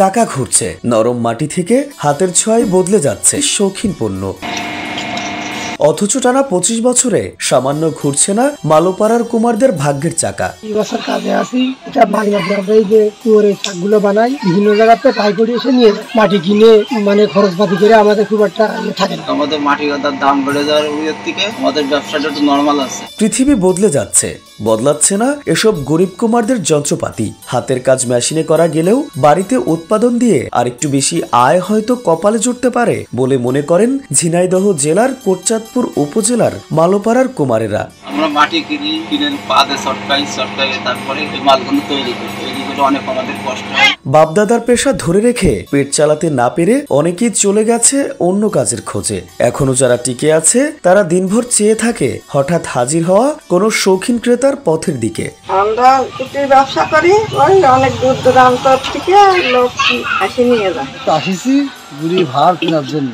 চাকা ঘুরছে, নরম মাটি থেকে হাতের ছোঁয়ায় বদলে যাচ্ছে শৌখিন পণ্য। অথচ টানা 25 বছরে সামান্য ঘুরছে না মালোপাড়ার কুমারদের ভাগ্যের চাকা। বছর কাজে আসি, এটা এই যে কুয়োরের শাকগুলো বানাই, বিভিন্ন জায়গাতে পাইকারি এসে নিয়ে মাটি কিনে মানে খরচপাতি করে আমাদের খুব একটা থাকে না। আমাদের মাটি গাদার দাম বেড়ে যাওয়ার থেকে আমাদের ব্যবসাটা একটু নরমাল আছে। পৃথিবী বদলে যাচ্ছে, বদলাচ্ছে না এসব গরিব কুমারদের যন্ত্রপাতি। হাতের কাজ মেশিনে করা গেলেও বাড়িতে উৎপাদন দিয়ে আরেকটু বেশি আয় হয়তো কপালে জুটতে পারে বলে মনে করেন ঝিনাইদহ জেলার কোটচাঁদপুর উপজেলার মালোপাড়ার কুমারেরা। আমরা মাটি কিনে পাতে সটকাই তারপরে মালগুলো তৈরি করি, অনেক আমাদের কষ্ট হয়। বাপদাদার পেশা ধরে রেখে পেট চালাতে না পেরে অনেকেই চলে গেছে অন্য কাজের খোঁজে। এখনো যারা টিকে আছে তারা দিনভর চেয়ে থাকে হঠাৎ হাজির হওয়া কোনো শৌখিন ক্রেতার পথের দিকে। আমরা কুটির ব্যবসা করি, ওই অনেক দূর দূরান্ত থেকে লোক আসে নিয়ে যায়। আসিছি বুড়ি ভাত কেনার জন্য।